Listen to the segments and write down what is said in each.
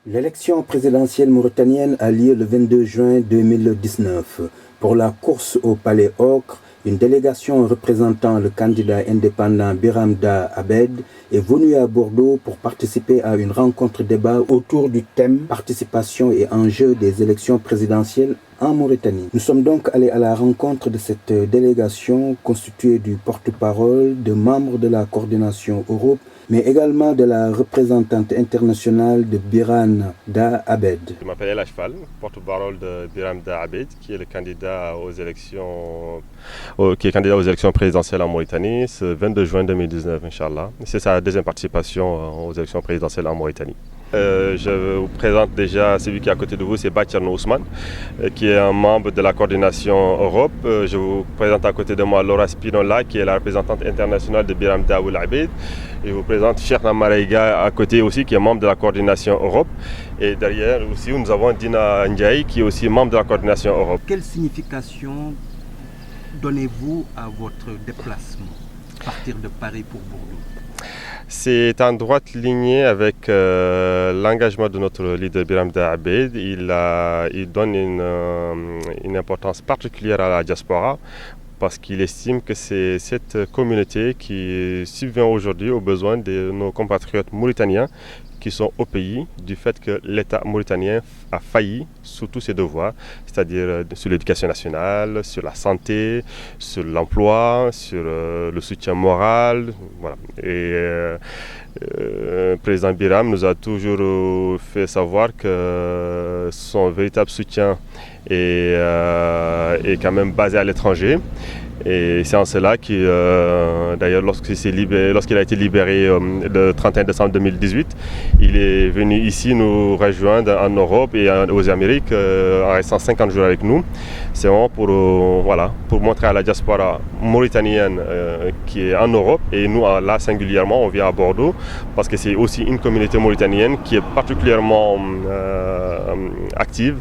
L'élection présidentielle mauritanienne a lieu le 22 juin 2019. Pour la course au Palais Ocre, une délégation représentant le candidat indépendant Biram Da Abed est venue à Bordeaux pour participer à une rencontre-débat autour du thème « Participation et enjeux des élections présidentielles en Mauritanie ». Nous sommes donc allés à la rencontre de cette délégation constituée du porte-parole, de membres de la coordination Europe, mais également de la représentante internationale de Biram Da Abed. Je m'appelle El Achfal, porte-parole de Biram Da Abed, qui est le candidat aux élections, présidentielles en Mauritanie, ce 22 juin 2019, Inch'Allah. C'est sa deuxième participation aux élections présidentielles en Mauritanie. Je vous présente déjà celui qui est à côté de vous, c'est Bathierno Ousmane, qui est un membre de la coordination Europe. Je vous présente à côté de moi Laura Spinola, qui est la représentante internationale de Biram Da Abed. Je vous présente Cheikhna Marega à côté aussi, qui est membre de la coordination Europe. Et derrière aussi, nous avons Dina Ndiaye, qui est aussi membre de la coordination Europe. Quelle signification donnez-vous à votre déplacement, partir de Paris pour Bordeaux? C'est en droite lignée avec l'engagement de notre leader Biram Da Abed. Il donne une importance particulière à la diaspora parce qu'il estime que c'est cette communauté qui subvient aujourd'hui aux besoins de nos compatriotes mauritaniens qui sont au pays du fait que l'État mauritanien a failli sous tous ses devoirs, c'est-à-dire sur l'éducation nationale, sur la santé, sur l'emploi, sur le soutien moral. Voilà. Et le président Biram nous a toujours fait savoir que son véritable soutien est quand même basé à l'étranger. Et c'est en cela qu'il, d'ailleurs, lorsqu'il a été libéré le 31 décembre 2018, il est venu ici nous rejoindre en Europe et aux Amériques en restant 50 jours avec nous. C'est vraiment pour montrer à la diaspora mauritanienne qui est en Europe, et nous là singulièrement on vient à Bordeaux parce que c'est aussi une communauté mauritanienne qui est particulièrement active.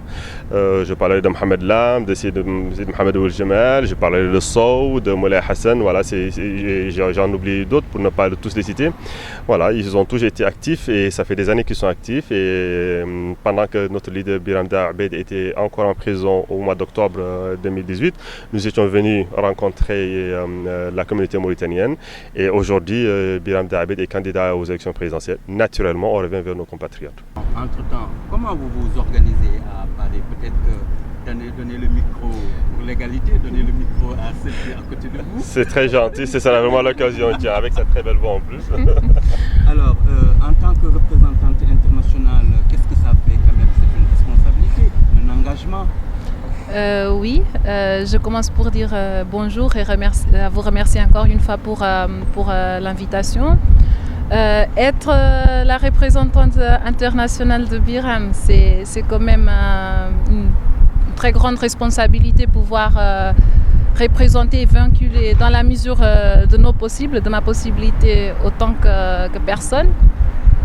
Je parlais de Mohamed Lam, de Sid Mohamed Ould Jemal, je parlais de Sow, de Moulay Hassan, voilà, j'en oublie d'autres pour ne pas tous les citer. Voilà, ils ont tous été actifs et ça fait des années qu'ils sont actifs, et pendant que notre leader Biram Da Abed était encore en prison au mois d'octobre 2018, nous étions venus rencontrer la communauté mauritanienne, et aujourd'hui Biram Da Abed est candidat aux élections présidentielles. Naturellement, on revient vers nos compatriotes. Entre-temps, comment vous vous organisez à Paris? Peut-être que donner le micro pour l'égalité, donner le micro à celle qui est à côté de vous. C'est très gentil, c'est ça vraiment l'occasion, tiens, avec cette très belle voix en plus. Alors, en tant que représentante internationale, qu'est-ce que ça fait quand même? C'est une responsabilité, un engagement? Oui, je commence pour dire bonjour et vous remercier encore une fois pour l'invitation. Être la représentante internationale de Biram, c'est quand même une très grande responsabilité, pouvoir représenter et véhiculer dans la mesure de nos possibles, de ma possibilité autant que personne,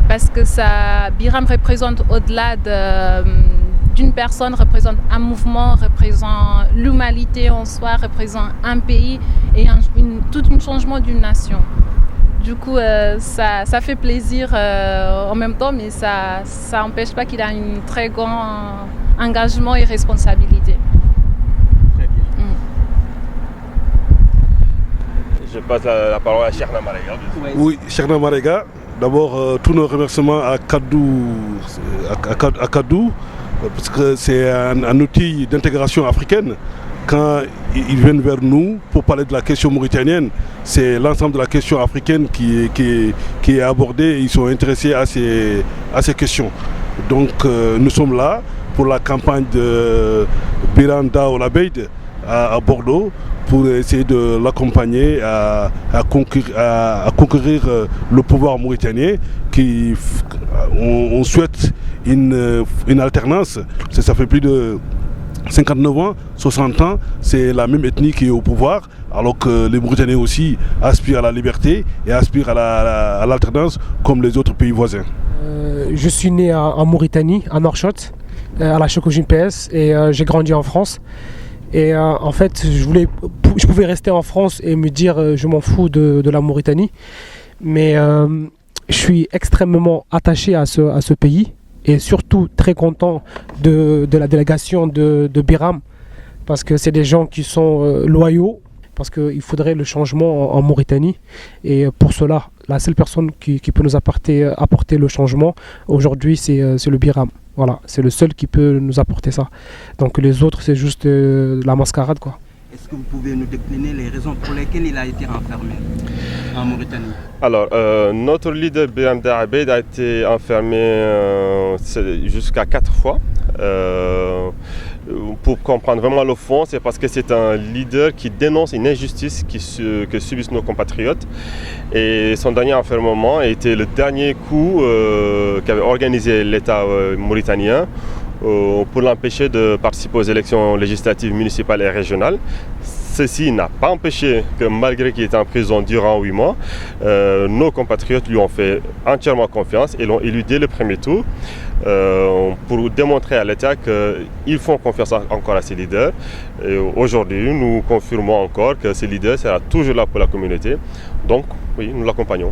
parce que Biram représente au-delà d'une personne, représente un mouvement, représente l'humanité en soi, représente un pays et tout un changement d'une nation. Du coup, ça fait plaisir en même temps, mais ça n'empêche pas qu'il a un très grand engagement et responsabilité. Très bien. Je passe la parole à Cheikhna Marega. Oui, Cheikhna Marega. D'abord, tous nos remerciements à Kadou, parce que c'est un outil d'intégration africaine. Quand ils viennent vers nous pour parler de la question mauritanienne, c'est l'ensemble de la question africaine qui est abordée. Ils sont intéressés à ces questions. Donc nous sommes là pour la campagne de Biram Da Abed à Bordeaux pour essayer de l'accompagner à conquérir le pouvoir mauritanien. On souhaite une alternance. Ça fait plus de 59 ans, 60 ans, c'est la même ethnie qui est au pouvoir, alors que les Mauritaniens aussi aspirent à la liberté et aspirent à l'alternance comme les autres pays voisins. Je suis né en Mauritanie, à Nouakchott, à la Chocogine PS, et j'ai grandi en France. Et en fait, je pouvais rester en France et me dire je m'en fous de la Mauritanie, mais je suis extrêmement attaché à ce pays. et surtout très content de la délégation de Biram, parce que c'est des gens qui sont loyaux, parce qu'il faudrait le changement en Mauritanie. Et pour cela, la seule personne qui peut nous apporter le changement aujourd'hui, c'est le Biram. Voilà, c'est le seul qui peut nous apporter ça. Donc les autres, c'est juste la mascarade, quoi. Est-ce que vous pouvez nous décliner les raisons pour lesquelles il a été enfermé en Mauritanie? Alors, notre leader Biram Da Abeid a été enfermé jusqu'à 4 fois. Pour comprendre vraiment le fond, c'est parce que c'est un leader qui dénonce une injustice que subissent nos compatriotes. Et son dernier enfermement était le dernier coup qu'avait organisé l'État mauritanien pour l'empêcher de participer aux élections législatives municipales et régionales. Ceci n'a pas empêché que, malgré qu'il était en prison durant 8 mois, nos compatriotes lui ont fait entièrement confiance et l'ont élu dès le premier tour pour démontrer à l'État qu'ils font confiance encore à ces leaders. Et aujourd'hui, nous confirmons encore que ces leaders seront toujours là pour la communauté. Donc, oui, nous l'accompagnons.